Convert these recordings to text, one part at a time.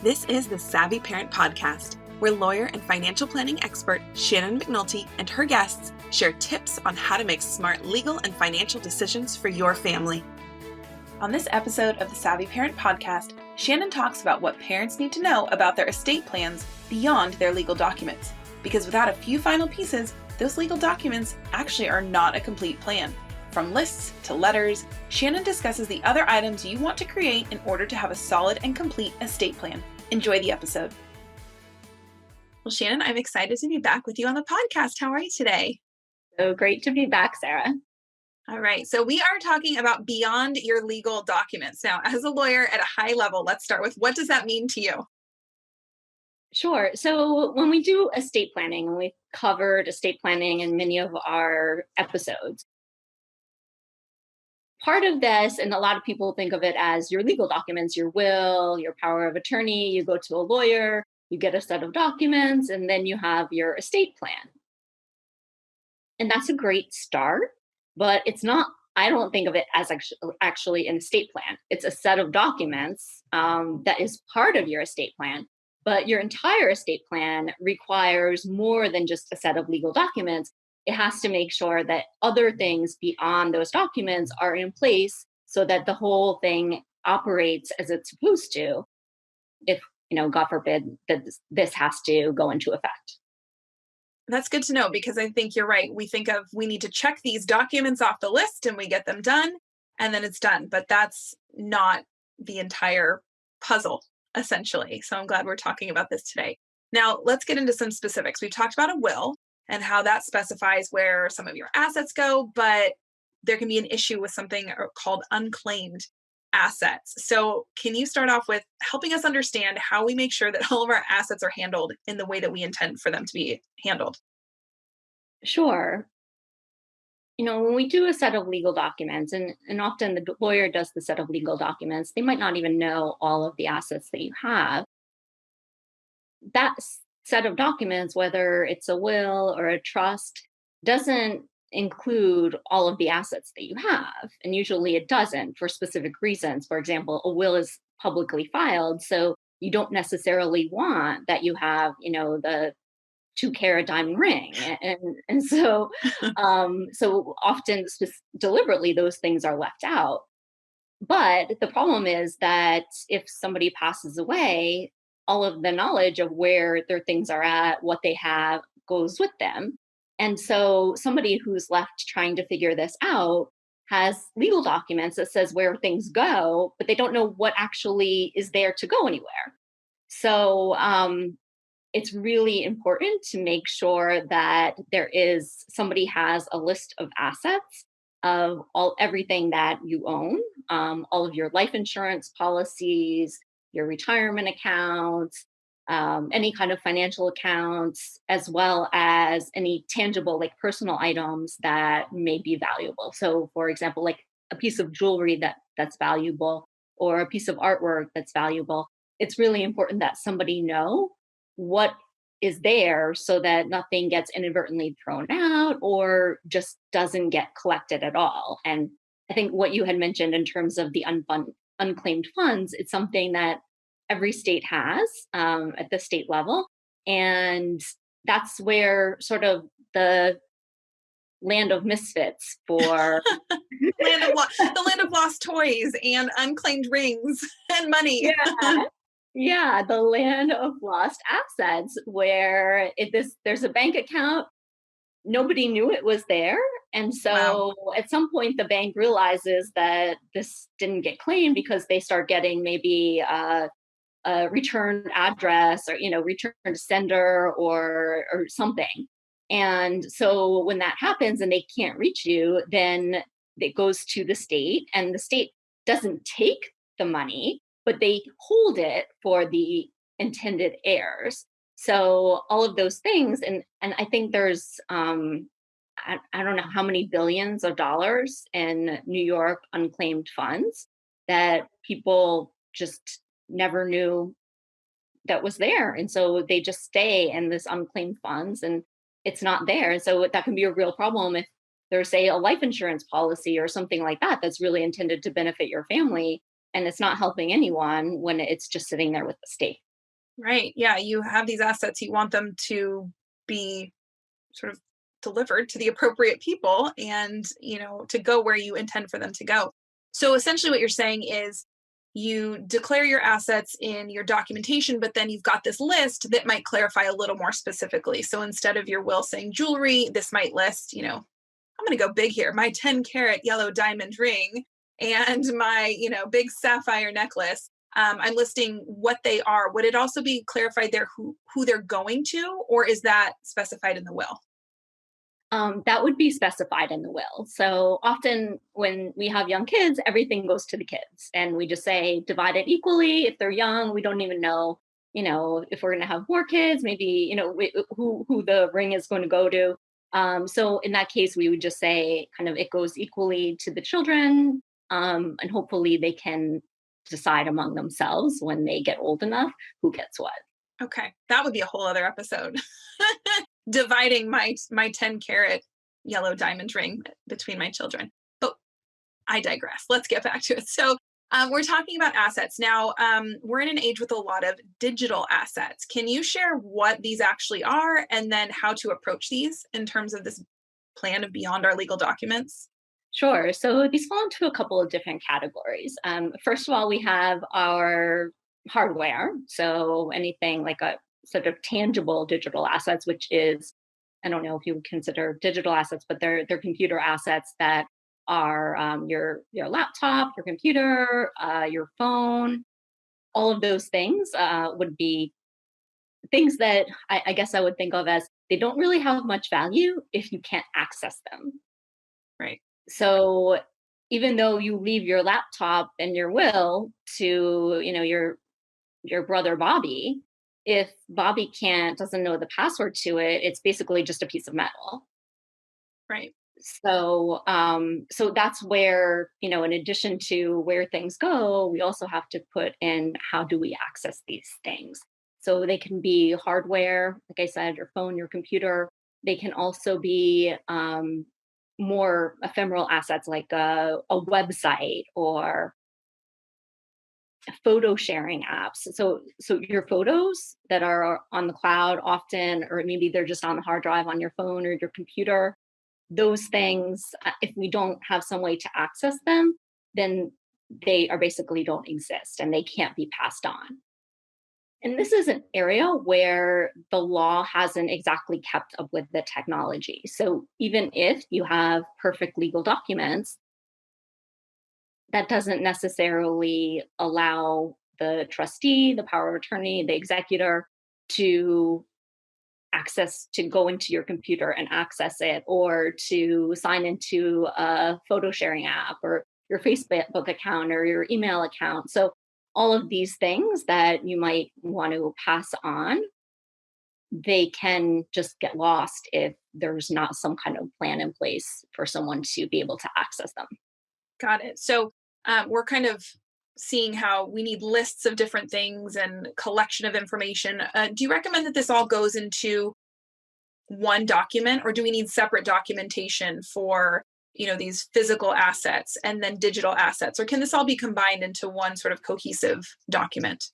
This is the Savvy Parent Podcast, where lawyer and financial planning expert Shannon McNulty and her guests share tips on how to make smart legal and financial decisions for your family. On this episode of the Savvy Parent Podcast, Shannon talks about what parents need to know about their estate plans beyond their legal documents, because without a few final pieces, those legal documents actually are not a complete plan. From lists to letters, Shannon discusses the other items you want to create in order to have a solid and complete estate plan. Enjoy the episode. Well, Shannon, I'm excited to be back with you on the podcast. How are you today? So great to be back, Sarah. All right. So we are talking about beyond your legal documents. Now, as a lawyer at a high level, let's start with what does that mean to you? Sure. So when we do estate planning, and we've covered estate planning in many of our episodes, part of this, and a lot of people think of it as your legal documents, your will, your power of attorney. You go to a lawyer, you get a set of documents, and then you have your estate plan. And that's a great start, but it's not, I don't think of it as actually an estate plan. It's a set of documents that is part of your estate plan. But your entire estate plan requires more than just a set of legal documents. It has to make sure that other things beyond those documents are in place so that the whole thing operates as it's supposed to, if, God forbid, that this has to go into effect. That's good to know, because I think you're right. We think of, we need to check these documents off the list and we get them done and then it's done. But that's not the entire puzzle, essentially. So I'm glad we're talking about this today. Now, let's get into some specifics. We've talked about a will and how that specifies where some of your assets go, but there can be an issue with something called unclaimed assets. So can you start off with helping us understand how we make sure that all of our assets are handled in the way that we intend for them to be handled? Sure. When we do a set of legal documents, and often the lawyer does the set of legal documents, they might not even know all of the assets that you have. That set of documents, whether it's a will or a trust, doesn't include all of the assets that you have. And usually it doesn't for specific reasons. For example, a will is publicly filed, so you don't necessarily want that you have, the 2-carat diamond ring. And so, so often deliberately those things are left out. But the problem is that if somebody passes away, all of the knowledge of where their things are at, what they have, goes with them. And so somebody who's left trying to figure this out has legal documents that says where things go, but they don't know what actually is there to go anywhere. So it's really important to make sure that somebody has a list of assets of everything that you own, all of your life insurance policies, your retirement accounts, any kind of financial accounts, as well as any tangible, like personal items that may be valuable. So, for example, like a piece of jewelry that's valuable or a piece of artwork that's valuable. It's really important that somebody know what is there so that nothing gets inadvertently thrown out or just doesn't get collected at all. And I think what you had mentioned in terms of the unclaimed funds, it's something that every state has at the state level. And that's where sort of the land of misfits for the land of lost toys and unclaimed rings and money. Yeah, the land of lost assets where there's a bank account, nobody knew it was there. And so At some point, the bank realizes that this didn't get claimed because they start getting maybe a return address or, return sender or something. And so when that happens and they can't reach you, then it goes to the state, and the state doesn't take the money, but they hold it for the intended heirs. So all of those things, and I think there's, I don't know how many billions of dollars in New York unclaimed funds that people just never knew that was there. And so they just stay in this unclaimed funds and it's not there. And so that can be a real problem if there's, say, a life insurance policy or something like that that's really intended to benefit your family, and it's not helping anyone when it's just sitting there with the state. Right. Yeah. You have these assets, you want them to be sort of delivered to the appropriate people and, to go where you intend for them to go. So essentially what you're saying is you declare your assets in your documentation, but then you've got this list that might clarify a little more specifically. So instead of your will saying jewelry, this might list, I'm going to go big here, my 10-carat yellow diamond ring and my, big sapphire necklace. I'm listing what they are. Would it also be clarified there who they're going to, or is that specified in the will? That would be specified in the will. So often when we have young kids, everything goes to the kids, and we just say divide it equally. If they're young, we don't even know, if we're going to have more kids, maybe, who the ring is going to go to. So in that case, we would just say kind of it goes equally to the children, and hopefully they can decide among themselves when they get old enough who gets what. Okay, that would be a whole other episode. Dividing my 10-carat yellow diamond ring between my children. But I digress. Let's get back to it. So we're talking about assets. Now, we're in an age with a lot of digital assets. Can you share what these actually are and then how to approach these in terms of this plan of beyond our legal documents? Sure. So these fall into a couple of different categories. First of all, we have our hardware. So anything like a sort of tangible digital assets, which is, I don't know if you would consider digital assets, but they're computer assets that are your laptop, your computer, your phone. All of those things would be things that I guess I would think of as they don't really have much value if you can't access them. Right. So even though you leave your laptop and your will to, your brother Bobby, if Bobby doesn't know the password to it, it's basically just a piece of metal. Right. So that's where, in addition to where things go, we also have to put in how do we access these things. So they can be hardware, like I said, your phone, your computer. They can also be more ephemeral assets like a website or photo sharing apps. So your photos that are on the cloud often, or maybe they're just on the hard drive on your phone or your computer, those things, if we don't have some way to access them, then they are basically don't exist and they can't be passed on. And this is an area where the law hasn't exactly kept up with the technology. So even if you have perfect legal documents, that doesn't necessarily allow the trustee, the power of attorney, the executor to go into your computer and access it, or to sign into a photo sharing app or your Facebook account or your email account. So all of these things that you might want to pass on, they can just get lost if there's not some kind of plan in place for someone to be able to access them. Got it. So we're kind of seeing how we need lists of different things and collection of information. Do you recommend that this all goes into one document, or do we need separate documentation for these physical assets and then digital assets, or can this all be combined into one sort of cohesive document?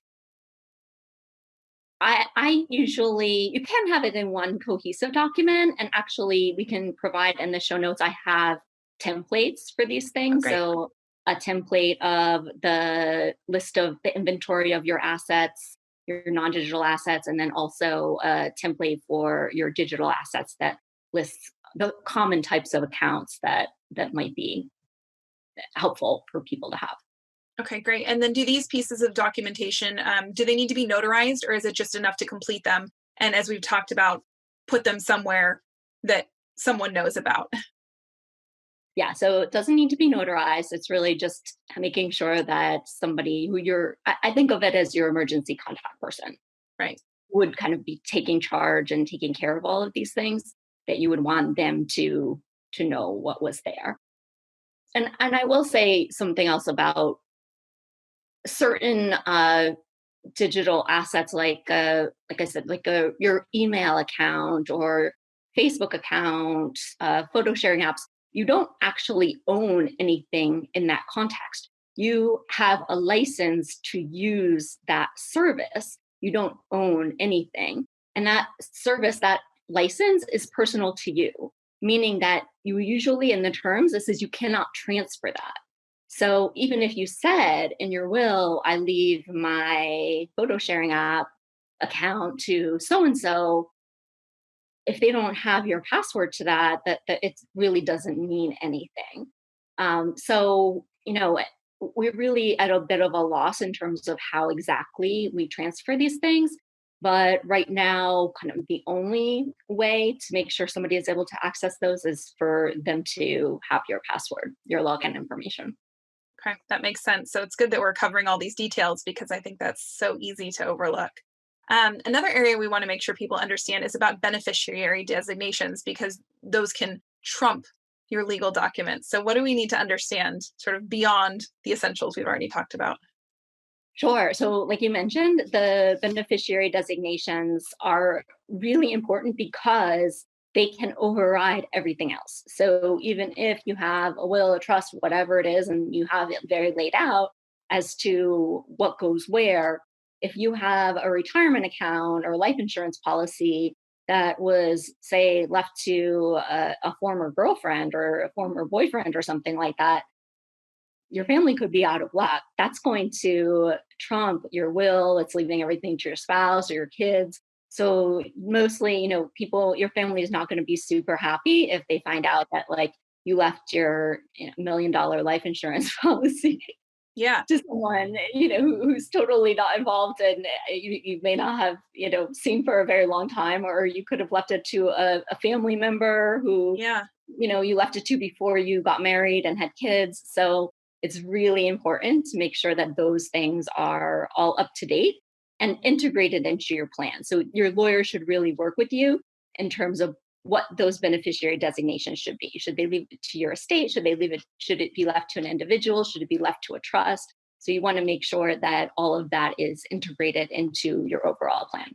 I usually, you can have it in one cohesive document, and actually we can provide in the show notes, I have templates for these things. Great. So a template of the list of the inventory of your assets, your non-digital assets, and then also a template for your digital assets that lists the common types of accounts that might be helpful for people to have. Okay, great. And then do these pieces of documentation, do they need to be notarized, or is it just enough to complete them? And as we've talked about, put them somewhere that someone knows about? Yeah, so it doesn't need to be notarized. It's really just making sure that somebody who I think of it as your emergency contact person, Right. would kind of be taking charge and taking care of all of these things, that you would want them to know what was there. And I will say something else about certain digital assets, like I said, like your email account or Facebook account, photo sharing apps. You don't actually own anything in that context. You have a license to use that service, You don't own anything. And that service, that license is personal to you, meaning that you usually in the terms, it says you cannot transfer that. So even if you said in your will, I leave my photo sharing app account to so and so, if they don't have your password to that it really doesn't mean anything. So, we're really at a bit of a loss in terms of how exactly we transfer these things. But right now, kind of the only way to make sure somebody is able to access those is for them to have your password, your login information. Okay, that makes sense. So it's good that we're covering all these details because I think that's so easy to overlook. Another area we want to make sure people understand is about beneficiary designations because those can trump your legal documents. So, what do we need to understand sort of beyond the essentials we've already talked about? Sure. So, like you mentioned, the beneficiary designations are really important because they can override everything else. So, even if you have a will, a trust, whatever it is, and you have it very laid out as to what goes where, if you have a retirement account or life insurance policy that was, say, left to a former girlfriend or a former boyfriend or something like that, your family could be out of luck. That's going to trump your will. It's leaving everything to your spouse or your kids. So mostly, your family is not going to be super happy if they find out that like you left your $1 million life insurance policy Yeah. to someone, who's totally not involved and you may not have, seen for a very long time, or you could have left it to a family member who, Yeah. you left it to before you got married and had kids. So it's really important to make sure that those things are all up to date and integrated into your plan. So your lawyer should really work with you in terms of what those beneficiary designations should be. Should they leave it to your estate? Should it be left to an individual? Should it be left to a trust? So you want to make sure that all of that is integrated into your overall plan.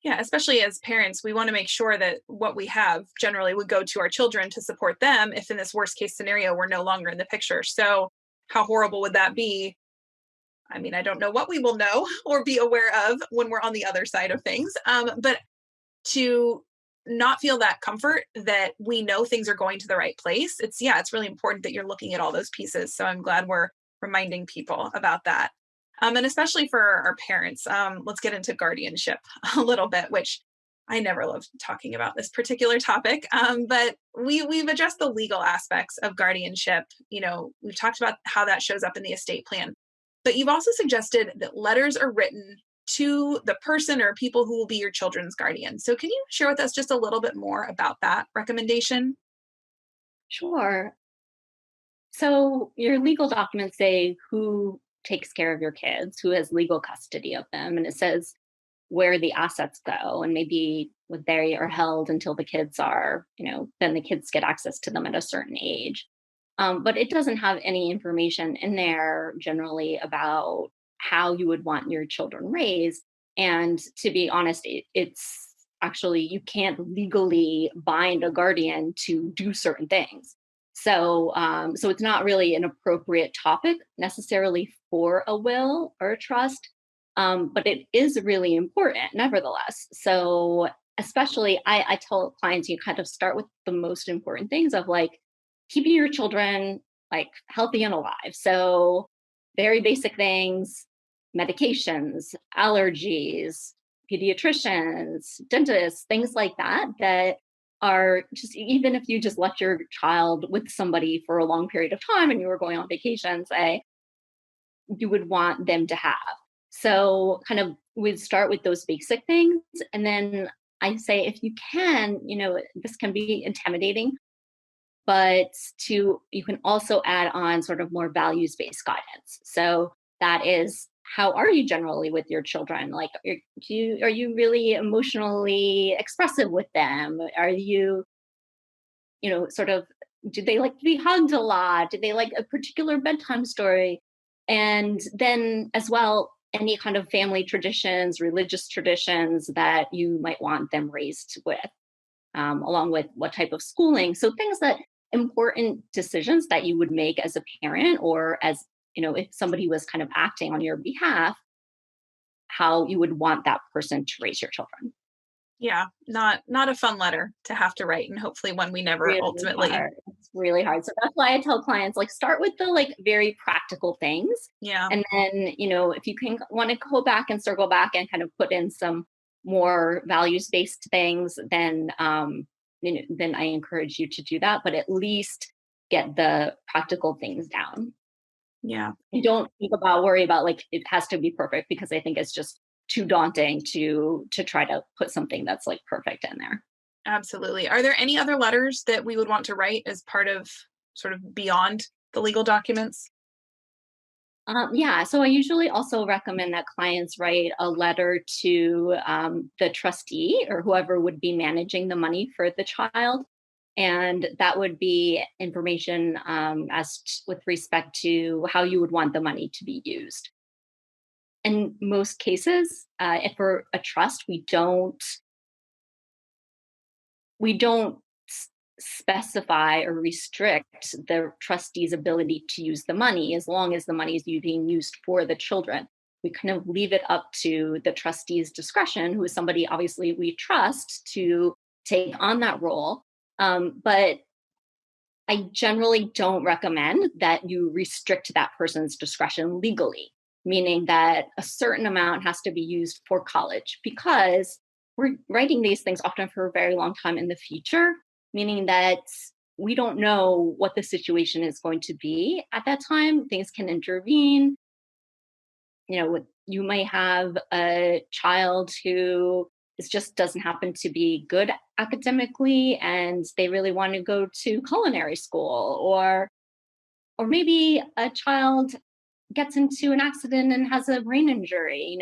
Yeah, especially as parents, we want to make sure that what we have generally would go to our children to support them if in this worst case scenario we're no longer in the picture. So, how horrible would that be? I mean, I don't know what we will know or be aware of when we're on the other side of things. But to not feel that comfort that we know things are going to the right place, it's really important that you're looking at all those pieces. So I'm glad we're reminding people about that. And especially for our parents, let's get into guardianship a little bit, which I never loved talking about this particular topic. But we've addressed the legal aspects of guardianship. We've talked about how that shows up in the estate plan. But you've also suggested that letters are written to the person or people who will be your children's guardian. So, can you share with us just a little bit more about that recommendation? Sure. So your legal documents say who takes care of your kids, who has legal custody of them, and it says where the assets go and maybe what they are held until the kids are, then the kids get access to them at a certain age. But it doesn't have any information in there generally about how you would want your children raised. And to be honest, it's actually, you can't legally bind a guardian to do certain things. So it's not really an appropriate topic necessarily for a will or a trust, but it is really important nevertheless. So especially, I tell clients you kind of start with the most important things of like keeping your children like healthy and alive. So very basic things, medications, allergies, pediatricians, dentists, things like that are just, even if you just left your child with somebody for a long period of time and you were going on vacation, say, you would want them to have. So kind of we'd start with those basic things. And then I say, if you can, this can be intimidating, but you can also add on sort of more values-based guidance. So that is, how are you generally with your children? Like, are you really emotionally expressive with them? Are you, sort of, do they like to be hugged a lot? Do they like a particular bedtime story? And then as well, any kind of family traditions, religious traditions that you might want them raised with, along with what type of schooling. So things that important decisions that you would make as a parent or as, if somebody was kind of acting on your behalf, how you would want that person to raise your children. Yeah, not a fun letter to have to write, and hopefully one we never Really ultimately. hard. It's really hard. So that's why I tell clients, like, start with the, like, very practical things. Yeah, And then, if you can want to go back and circle back and kind of put in some more values-based things, then I encourage you to do that, but at least get the practical things down. yeah. And don't worry about, like, it has to be perfect, because I think it's just too daunting to try to put something that's, like, perfect in there. Absolutely. Are there any other letters that we would want to write as part of sort of beyond the legal documents? Yeah, so I usually also recommend that clients write a letter to the trustee or whoever would be managing the money for the child. And that would be information with respect to how you would want the money to be used. In most cases, if for a trust, we don't specify or restrict the trustee's ability to use the money, as long as the money is being used for the children. We kind of leave it up to the trustee's discretion, who is somebody obviously we trust, to take on that role. But I generally don't recommend that you restrict that person's discretion legally, meaning that a certain amount has to be used for college, because we're writing these things often for a very long time in the future, meaning that we don't know what the situation is going to be at that time. Things can intervene. You may have a child who just doesn't happen to be good academically, and they really want to go to culinary school, or maybe a child gets into an accident and has a brain injury.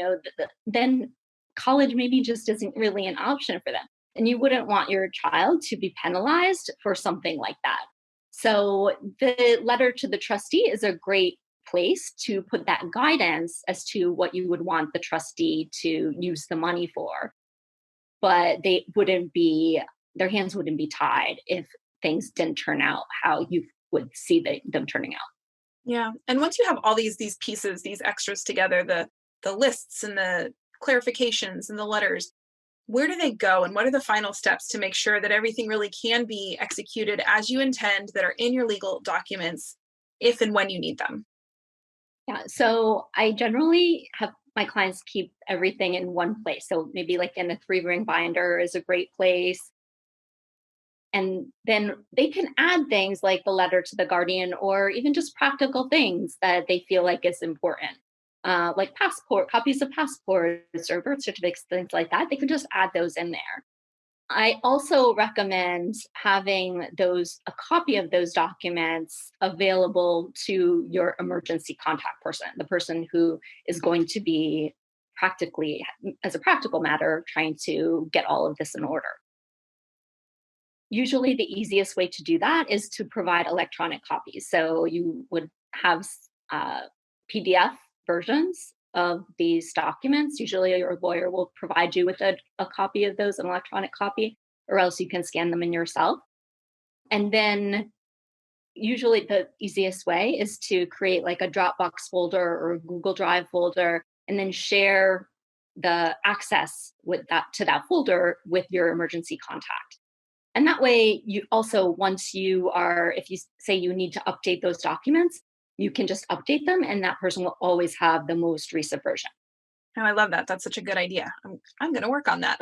Then college maybe just isn't really an option for them, and you wouldn't want your child to be penalized for something like that. So the letter to the trustee is a great place to put that guidance as to what you would want the trustee to use the money for. But their hands wouldn't be tied if things didn't turn out how you would see them turning out. Yeah. And once you have all these pieces, these extras together, the lists and the clarifications and the letters, where do they go, and what are the final steps to make sure that everything really can be executed as you intend, that are in your legal documents if and when you need them? Yeah, so I generally have my clients keep everything in one place. So maybe like in a 3-ring binder is a great place. And then they can add things like the letter to the guardian, or even just practical things that they feel like is important. Like copies of passports or birth certificates, things like that. They could just add those in there. I also recommend having a copy of those documents available to your emergency contact person, the person who is going to be practically, as a practical matter, trying to get all of this in order. Usually, the easiest way to do that is to provide electronic copies. So you would have uh, PDF versions of these documents. Usually, your lawyer will provide you with a copy of those, an electronic copy, or else you can scan them in yourself. And then, usually, the easiest way is to create like a Dropbox folder or a Google Drive folder, and then share the access to that folder with your emergency contact. And that way, you also, if you say you need to update those documents, you can just update them, and that person will always have the most recent version. Oh, I love that. That's such a good idea. I'm going to work on that.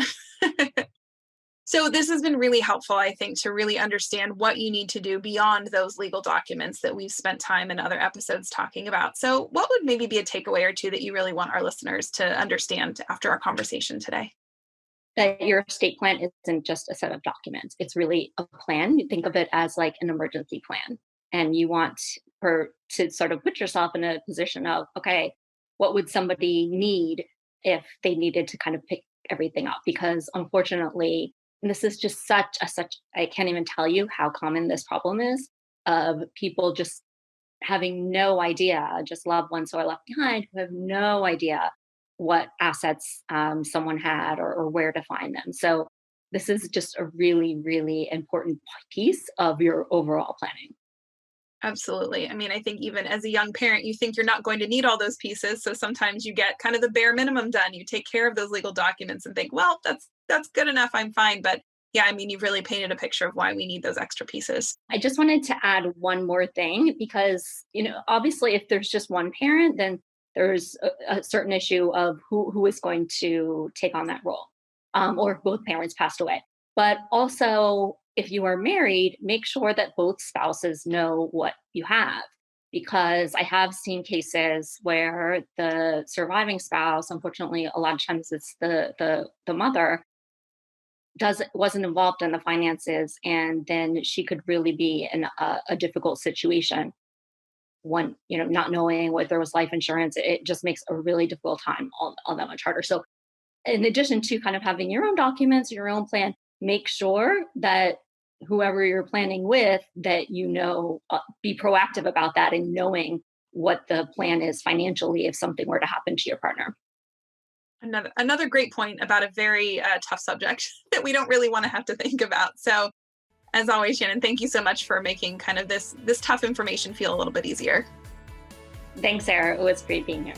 So this has been really helpful, I think, to really understand what you need to do beyond those legal documents that we've spent time in other episodes talking about. So what would maybe be a takeaway or two that you really want our listeners to understand after our conversation today? That your estate plan isn't just a set of documents. It's really a plan. You think of it as like an emergency plan. And you want to sort of put yourself in a position of, okay, what would somebody need if they needed to kind of pick everything up? Because unfortunately, and this is just I can't even tell you how common this problem is, of people just having no idea, just loved ones who are left behind, who have no idea what assets someone had, or where to find them. So this is just a really, really important piece of your overall planning. Absolutely. I mean, I think even as a young parent, you think you're not going to need all those pieces. So sometimes you get kind of the bare minimum done. You take care of those legal documents and think, well, that's good enough. I'm fine. But yeah, I mean, you've really painted a picture of why we need those extra pieces. I just wanted to add one more thing because, obviously if there's just one parent, then there's a certain issue of who is going to take on that role, or if both parents passed away. But also, if you are married, make sure that both spouses know what you have. Because I have seen cases where the surviving spouse, unfortunately, a lot of times it's the mother, wasn't involved in the finances, and then she could really be in a difficult situation when not knowing whether there was life insurance. It just makes a really difficult time all that much harder. So in addition to kind of having your own documents, your own plan, make sure that whoever you're planning with, that be proactive about that and knowing what the plan is financially if something were to happen to your partner. Another great point about a very tough subject that we don't really want to have to think about. So as always, Shannon, thank you so much for making kind of this tough information feel a little bit easier. Thanks, Sarah. It was great being here.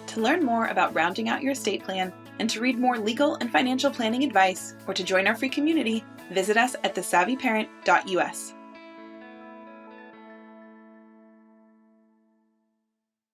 To learn more about rounding out your estate plan and to read more legal and financial planning advice or to join our free community, visit us at thesavvyparent.us.